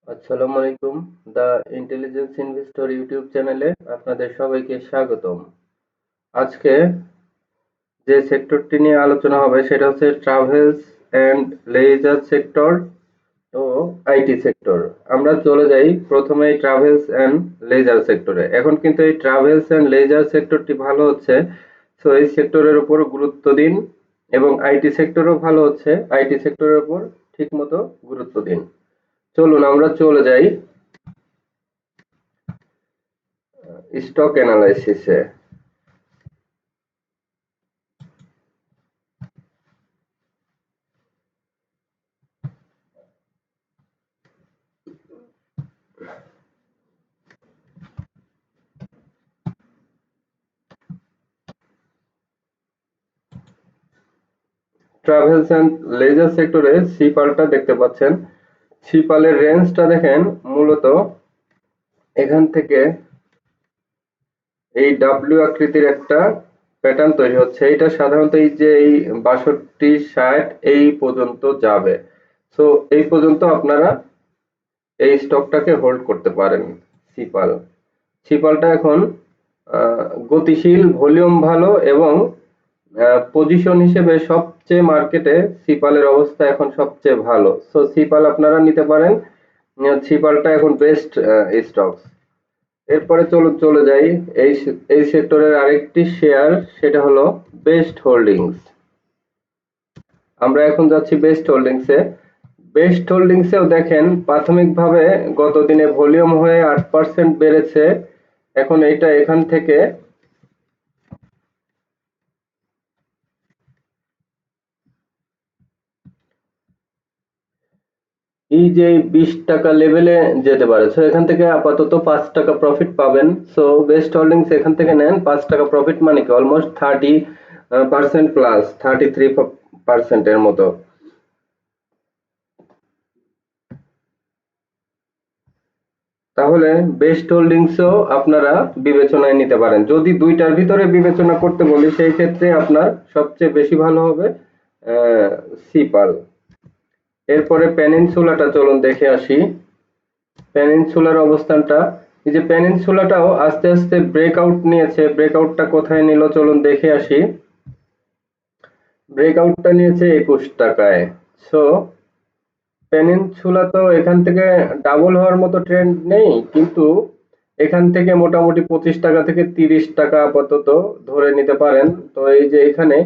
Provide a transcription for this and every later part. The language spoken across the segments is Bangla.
আসসালামু আলাইকুম। দ্য ইন্টেলিজেন্স ইনভেস্টর ইউটিউব চ্যানেলে আপনাদের সবাইকে স্বাগতম। আজকে যে সেক্টরটি নিয়ে আলোচনা হবে সেটা হচ্ছে ট্রাভেলস অ্যান্ড লেজার সেক্টর ও আইটি সেক্টর। আমরা চলে যাই প্রথমেই ট্রাভেলস অ্যান্ড লেজার সেক্টরে। এখন কিন্তু এই ট্রাভেলস অ্যান্ড লেজার সেক্টরটি ভালো হচ্ছে, সো এই সেক্টরের উপর গুরুত্ব দিন, এবং আইটি সেক্টরও ভালো হচ্ছে, আইটি সেক্টরের উপর ঠিকমতো গুরুত্ব দিন। চলুন আমরা চলে যাই স্টক অ্যানালাইসিসে। ট্রাভেলস অ্যান্ড লেজার সেক্টরে সিপালটা দেখতে পাচ্ছেন। সিপালের রেঞ্জটা দেখেন, মূলত এখান থেকে এই ডাব্লিউ আকৃতির একটা প্যাটার্ন তৈরি হচ্ছে। এটা সাধারণত এই যে এই 62-60 এই পর্যন্ত যাবে। সো এই পর্যন্ত আপনারা এই স্টকটাকে হোল্ড করতে পারেন। সিপাল সিপালটা এখন গতিশীল, ভলিউম ভালো, এবং পজিশন হিসেবে সবচেয়ে মার্কেটে সিপালের অবস্থা এখন সবচেয়ে ভালো। সো সিপাল আপনারা নিতে পারেন। সিপালটা এখন বেস্ট স্টক। এরপরে চলে যাই এই সেক্টরের আরেকটি শেয়ার, সেটা হলো বেস্ট হোল্ডিংস। আমরা এখন যাচ্ছি বেস্ট হোল্ডিংসে। বেস্ট হোল্ডিংসেও দেখেন প্রাথমিকভাবে গত দিনে ভলিউম হয়ে 8% বেড়েছে। এখন এইটা এখান থেকে এই যে 20 টাকা লেভেলে যেতে পারে। সো এখান থেকে আপাতত 5 টাকা প্রফিট পাবেন। সো বেস্ট হোল্ডিংস এখান থেকে নেন। 5 টাকা প্রফিট মানে কি অলমোস্ট 30% প্লাস, 33% এর মতো। তাহলে বেস্ট হোল্ডিংসও আপনারা বিবেচনায় নিতে পারেন। যদি দুইটার ভিতরে বিবেচনা করতে বলি, সেই ক্ষেত্রে আপনার সবচেয়ে বেশি ভালো হবে সিপাল। এরপরে পেনিনসুলাটা চলুন দেখে আসি। পেনিনসুলার অবস্থানটা, এই যে পেনিনসুলাটাও আস্তে আস্তে ব্রেকআউট নিয়েছে। ব্রেকআউটটা কোথায় নিল চলুন দেখে আসি। ব্রেকআউটটা নিয়েছে 21 টাকায়। সো পেনিনসুলা তো এখান থেকে ডাবল হওয়ার মতো ট্রেন্ড নেই, কিন্তু এখান থেকে মোটামুটি 25 টাকা থেকে 30 টাকা আপাতত ধরে নিতে পারেন। তো এই যে এখানে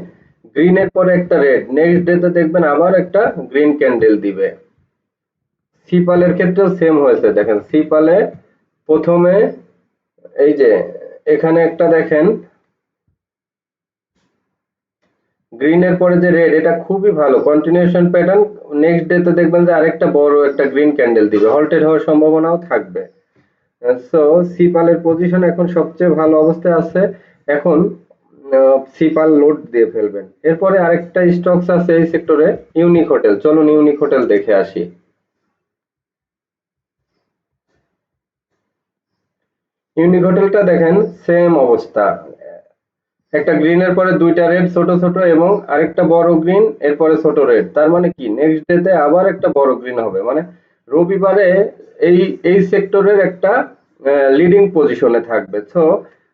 গ্রিনের পরে একটা রেড, নেক্সট ডে তে দেখবেন আবার একটা গ্রিন ক্যান্ডেল দিবে। সিপালের ক্ষেত্রেও সেম হয়েছে। দেখেন সিপালে প্রথমে এই যে এখানে একটা দেখেন গ্রিনের পরে যে রেড, এটা খুবই ভালো কন্টিনিউশন প্যাটার্ন। নেক্সট ডে তে দেখবেন যে আরেকটা বড় একটা গ্রিন ক্যান্ডেল দিবে, হল্টেড হওয়ার সম্ভাবনাও থাকবে। সো সিপালের পজিশন এখন সবচেয়ে ভালো অবস্থায় আছে। এখন সিপাল লোড দিয়ে ফেলবেন। এরপরে আরেকটা স্টকস আছে এই সেক্টরে, ইউনিক হোটেল। চলুন ইউনিক হোটেল দেখে আসি। ইউনিক হোটেলটা দেখেন সেম অবস্থা। একটা গ্রিনের পরে দুইটা রেড ছোট ছোট, এবং আরেকটা বড় গ্রিন, এরপরে ছোট রেড। তার মানে কি নেক্সট ডে তে আবার একটা বড় গ্রিন হবে। মানে রবিবারে এই এই সেক্টরের একটা লিডিং পজিশনে থাকবে। সো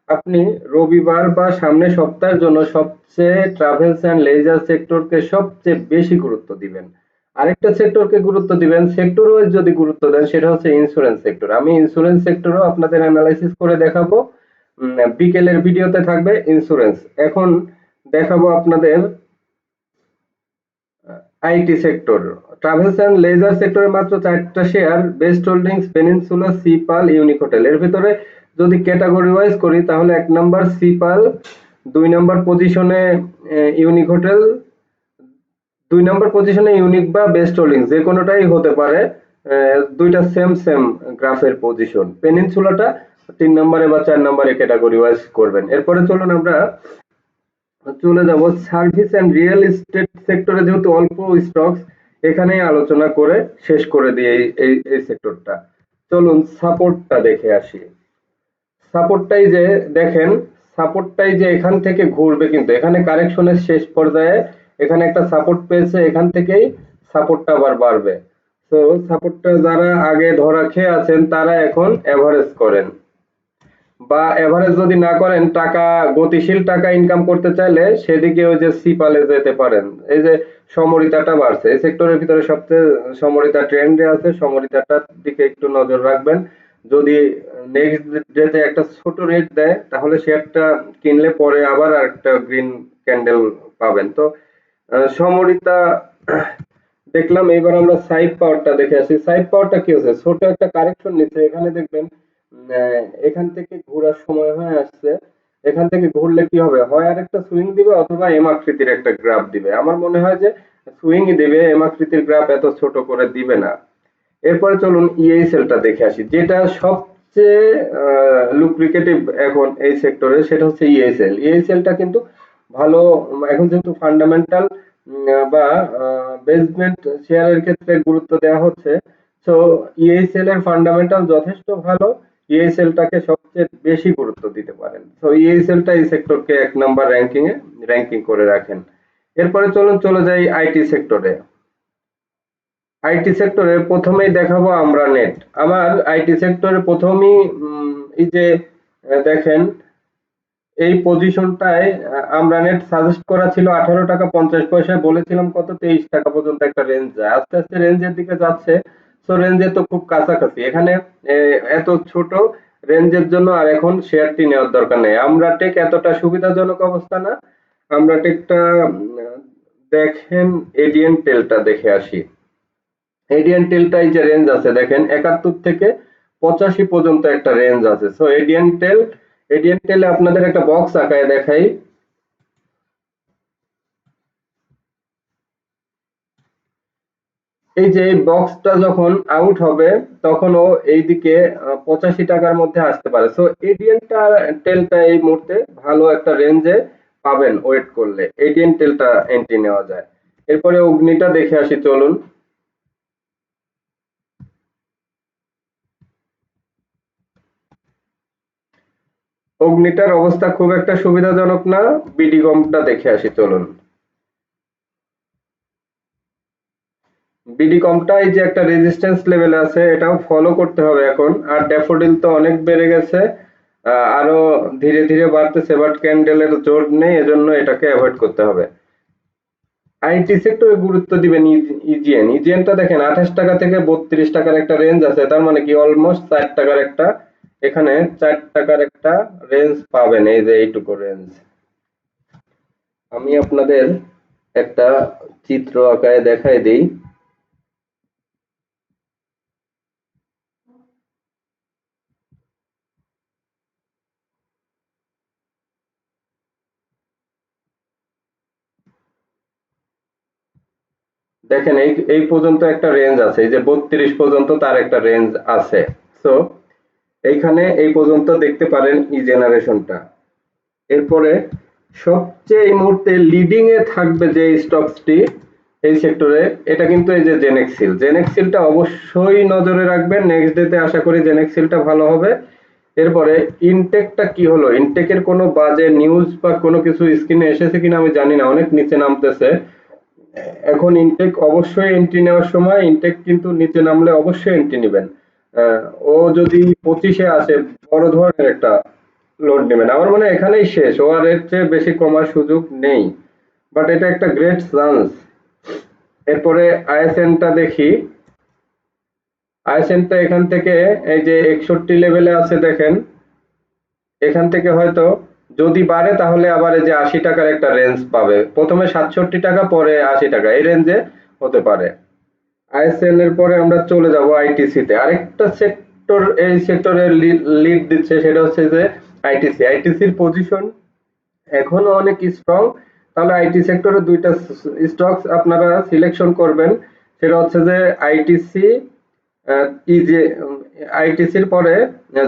আপনি রবিবার বা সামনের সপ্তাহের জন্য সবচেয়ে ট্রাভেলস অ্যান্ড লেজার সেক্টরকে সবচেয়ে বেশি গুরুত্ব দিবেন। আরেকটা সেক্টরকে গুরুত্ব দিবেন, সেক্টর ওয়াইজ যদি গুরুত্ব দেন, সেটা হচ্ছে ইন্স্যুরেন্স সেক্টর। আমি ইন্স্যুরেন্স সেক্টরও আপনাদের অ্যানালাইসিস করে দেখাবো। বিকেলের ভিডিওতে থাকবে ইন্স্যুরেন্স। এখন দেখাবো আপনাদের IT sector. Travels and leisure সেক্টরে মাত্র 4টা share, Best Holdings, Peninsula, Sea Pearl, Unique Hotel. এর ভিতরে যদি ক্যাটাগরি ওয়াইজ করি, তাহলে 1 নাম্বার সিপাল, 2 নাম্বার পজিশনে ইউনিক হোটেল, 2 নাম্বার পজিশনে ইউনিক বা বেস্ট হোল্ডিংস, যে কোনোটাই হতে পারে। দুইটা সেম সেম গ্রাফের পজিশন। পেনিনসুলাটা 3 নম্বরে বা 4 নম্বরে ক্যাটাগরি ওয়াইজ করবেন। এরপরে চলুন আমরা চলে যাব সার্ভিস অ্যান্ড রিয়েল এস্টেট সেক্টরে। যেহেতু অল্প স্টকস, এখানেই আলোচনা করে শেষ করে দিই এই সেক্টরটা। চলুন সাপোর্টটা দেখে আসি। সাপোর্টটাই যে দেখেন, সাপোর্টটাই যে এখান থেকে ঘুরবে, কিন্তু এখানে কারেকশনের শেষ পর্যায়ে এখানে একটা সাপোর্ট পেয়েছে, এখান থেকেই সাপোর্টটা আবার বাড়বে। তো সাপোর্টটা যারা আগে ধরা খেয়ে আছেন তারা এখন এভারেজ করেন, বা এভারেজ যদি না করেন, টাকা গতিশীল টাকা ইনকাম করতে চাইলে সেদিকে ওই যে সিপালে যেতে পারেন। এই যে সমরিতাটা বাড়ছে এই সেক্টরের ভিতরে, সবচেয়ে সমরিতা ট্রেন্ডে আছে, সমরিতাটার দিকে একটু নজর রাখবেন। যদি নেক্সট ডেতে একটা ছোট রেট দেয় তাহলে শেয়ারটা কিনলে পরে আবার একটা গ্রিন ক্যান্ডেল পাবেন। তো সমরিতা দেখলাম। এবার আমরা সাইড পাওয়ারটা দেখে আসি। সাইড পাওয়ারটা কি হচ্ছে, ছোট একটা কারেকশন নিচ্ছে, এখানে দেখবেন এখান থেকে ঘোরার সময় হয়ে আসছে। এখান থেকে ঘুরলে কি হবে, হয় আরেকটা সুইং দিবে অথবা এম আকৃতির একটা গ্রাফ দিবে। আমার মনে হয় যে সুইংই দিবে, এম আকৃতির গ্রাফ এত ছোট করে দিবে না। এরপরে চলুন ইএসএলটা দেখে আসি, যেটা সবচেয়ে লুক্রিকেটিভ এখন এই সেক্টরে, সেটা হচ্ছে ইএসএল। ইএসএলটা কিন্তু ভালো। এখন যেহেতু ফান্ডামেন্টাল বা বেসমেন্ট শেয়ারের ক্ষেত্রে গুরুত্ব দেওয়া হচ্ছে, তো ইএসএল এর ফান্ডামেন্টাল যথেষ্ট ভালো। ইএসএলটাকে সবচেয়ে বেশি গুরুত্ব দিতে পারেন। তো ইএসএলটা এই সেক্টরকে ১ নাম্বার র‍্যাংকিং করে রাখেন। এরপরে চলুন চলে যাই আইটি সেক্টরে। আইটি সেক্টরে প্রথমেই দেখাবো আমরা নেট। আমার আইটি সেক্টরে প্রথমেই এই যে দেখেন এই পজিশনটায় আমরা নেট সাজেস্ট করা ছিল 18 টাকা 50 পয়সায়, বলেছিলাম কত 23 টাকা পর্যন্ত একটা রেঞ্জ যায়, আস্তে আস্তে রেঞ্জের দিকে যাচ্ছে। তো রেঞ্জে তো খুব কাছাকাছি, এখানে এত ছোট রেঞ্জের জন্য আর এখন শেয়ারটি নেওয়ার দরকার নেই। আমরা টেক এতটা সুবিধাজনক অবস্থা না। আমরা টেকটা দেখেন, এডিএন টেলটা দেখে আসি। এডিয়ান টেলটা এই যে রেঞ্জ আছে দেখেন 71 থেকে 85 পর্যন্ত একটা রেঞ্জ আছে। সো এডিয়ান টেলে আপনাদের একটা বক্স আঁকায় দেখাই। এই যে এই বক্সটা যখন আউট হবে তখন ও এইদিকে 85 টাকার মধ্যে আসতে পারে। সো এডিয়ানটা টেলটা এই মুহূর্তে ভালো একটা রেঞ্জে পাবেন ওয়েট করলে, এডিয়ান টেলটা এন্ট্রি নেওয়া যায়। এরপরে অগ্নিটা দেখে আসি চলুন। অগ্নিটার অবস্থা খুব একটা সুবিধাজনক না। বিডি কমটা দেখে আসি চলুন। বিডি কমটা এই যে একটা রেজিস্ট্যান্স লেভেলে আছে, এটাও ফলো করতে হবে এখন। আর ড্যাফোডিল তো অনেক বেড়ে গেছে, আরো ধীরে ধীরে বাড়তেছে, বাট ক্যান্ডেলের জোর নেই, এজন্য এটাকে অ্যাভয়েড করতে হবে। আইটি সেক্টরে গুরুত্ব দিবেন ইজিএন। ইজিএনটা দেখেন 28 টাকা থেকে 32 টাকার একটা রেঞ্জ আছে, তার মানে কি অলমোস্ট 4 টাকার একটা, এখানে 4 টাকার একটা রেঞ্জ পাবেন, এই যে এইটুকু রেঞ্জ। আমি আপনাদের একটা চিত্র আকারে দেখাই দিই। দেখেন এই এই পর্যন্ত একটা রেঞ্জ আছে, এই যে 32 পর্যন্ত তার একটা রেঞ্জ আছে। সো এইখানে এই পর্যন্ত দেখতে পারেন ই জেনারেশনটা। এরপরে সবচেয়ে এই মুহূর্তে লিডিং এ থাকবে যে স্টকসটি এই সেক্টরে, এটা কিন্তু এই যে জেনেক্সিল। জেনেক্সিলটা অবশ্যই নজরে রাখবেন, নেক্সট ডেতে আশা করি জেনেক্সিলটা ভালো হবে। এরপরে ইনটেকটা কি হলো, ইনটেকের কোনো বাজে নিউজ বা কোনো কিছু স্ক্রিনে এসেছে কিনা আমি জানি না, অনেক নিচে নামতেছে। এখন ইনটেক অবশ্যই এন্ট্রি নেওয়ার সময়, ইনটেক কিন্তু নিচে নামলে অবশ্যই এন্ট্রি নেবেন। আহ, ও যদি 25-এ আসে বড় ধরনের একটা লোড নেবেন, আমার মনে হয় এখানেই শেষ, ও আর এর চেয়ে বেশি কমার সুযোগ নেই। বাট এটা একটা গ্রেট চান্স। এরপরে আইএসএনটা দেখি। আইএসএনটা এখান থেকে এই যে 61 লেভেলে আছে দেখেন, এখান থেকে হয়তো যদি বাড়ে তাহলে আবার এই যে 80 টাকার একটা রেঞ্জ পাবে, প্রথমে 67 টাকা পরে 80 টাকা, এই রেঞ্জে হতে পারে। আইএসএল এর পরে আমরা চলে যাব আইটিসি তে। আরেকটা সেক্টর এই সেক্টরের লিড দিচ্ছে, সেটা হচ্ছে যে আইটিসি। আইটিসির পজিশন এখনো অনেক স্ট্রং। তাহলে আইটি সেক্টরে দুইটা স্টকস আপনারা সিলেকশন করবেন, সেটা হচ্ছে যে আইটিসি, ই যে আইটিসির পরে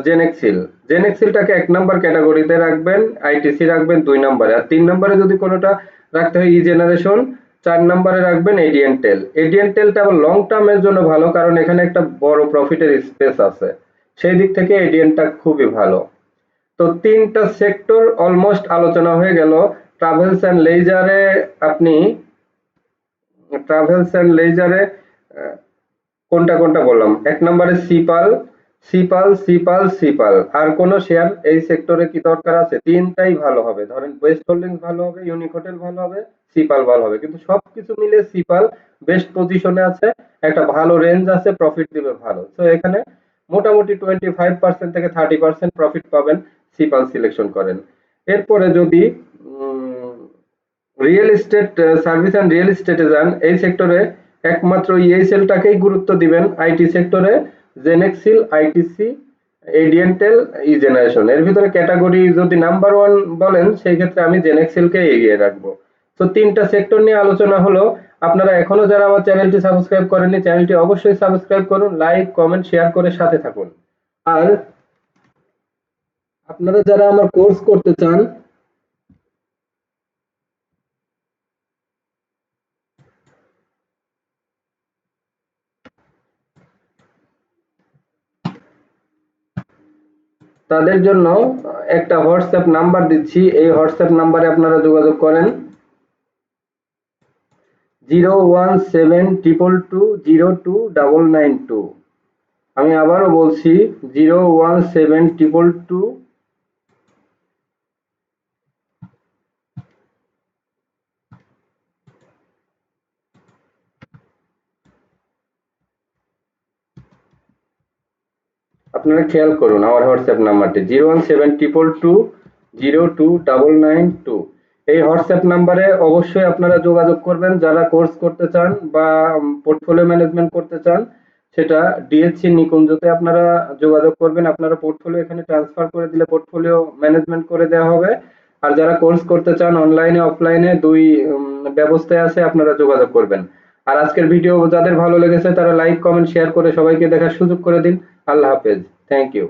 জেনেক্সিল। জেনেক্সিলটাকে ১ নাম্বার ক্যাটাগরিতে রাখবেন, আইটিসি রাখবেন ২ নাম্বারে, আর ৩ নাম্বারে যদি কোনোটা রাখতে হয় ই জেনারেশন, ৪ নাম্বারে রাখবেন এডিএন টেল। এডিএন টেলটা আবার লং টার্মের জন্য ভালো, কারণ এখানে একটা বড় প্রফিটের স্পেস আছে, সেই দিক থেকে এডিএনটা খুবই ভালো। তো ৩টা সেক্টর অলমোস্ট আলোচনা হয়ে গেল। ট্রাভেলস অ্যান্ড লেজারে আপনি ট্রাভেলস অ্যান্ড লেজারে কোনটা কোনটা বললাম, 1 নম্বরে সিপাল, সিপাল আর কোন শেয়ার এই সেক্টরে কি দরকার আছে? তিনটাই ভালো হবে। ধরেন ওয়েস্ট হোল্ডিংস ভালো হবে, ইউনিক হোটেল ভালো হবে, সিপাল ভালো হবে, কিন্তু সবকিছু মিলে সিপাল বেস্ট পজিশনে আছে, একটা ভালো রেঞ্জ আছে, প্রফিট দিবে ভালো। তো এখানে মোটামুটি 25% থেকে 30% প্রফিট পাবেন, সিপাল সিলেকশন করেন। এরপরে যদি real estate, service and real এস্টেটে যান, এই সেক্টরে একমাত্র ইএসএলটাকেই গুরুত্ব দিবেন। আইটি সেক্টরে জেনেক্সিল, আইটিসি, এডিয়েন্টেল, ই জেনারেশন, এর ভিতরে ক্যাটাগরি যদি নাম্বার ওয়ান বলেন সেই ক্ষেত্রে আমি জেনেক্সিলকে এগিয়ে রাখবো। তো তিনটা সেক্টর নিয়ে আলোচনা হলো। আপনারা এখনো যারা আমার চ্যানেলটি সাবস্ক্রাইব করেননি, চ্যানেলটি অবশ্যই সাবস্ক্রাইব করুন, লাইক কমেন্ট শেয়ার করে সাথে থাকুন। আর আপনারা যারা আমার কোর্স করতে চান, তাদের জন্য একটা হোয়াটসঅ্যাপ নাম্বার দিচ্ছি, এই হোয়াটসঅ্যাপ নাম্বারে আপনারা যোগাযোগ করেন 01722022992। আমি আবারও বলছি 01722। আপনারা খেয়াল করুন আমার হোয়াটসঅ্যাপ নাম্বারটি 01722022992। এই হোয়াটসঅ্যাপ নাম্বারে অবশ্যই আপনারা যোগাযোগ করবেন যারা কোর্স করতে চান বা পোর্টফোলিও ম্যানেজমেন্ট করতে চান। সেটা ডিএসসি নিকুঞ্জতে আপনারা যোগাযোগ করবেন, আপনারা পোর্টফোলিও এখানে ট্রান্সফার করে দিলে পোর্টফোলিও ম্যানেজমেন্ট করে দেওয়া হবে। আর যারা কোর্স করতে চান অনলাইনে অফলাইনে দুই ব্যবস্থায় আছে, আপনারা যোগাযোগ করবেন। আর আজকের ভিডিও যাদের ভালো লেগেছে তারা লাইক কমেন্ট শেয়ার করে সবাইকে দেখার সুযোগ করে দিন। আল্লাহ হাফেজ, থ্যাংক ইউ।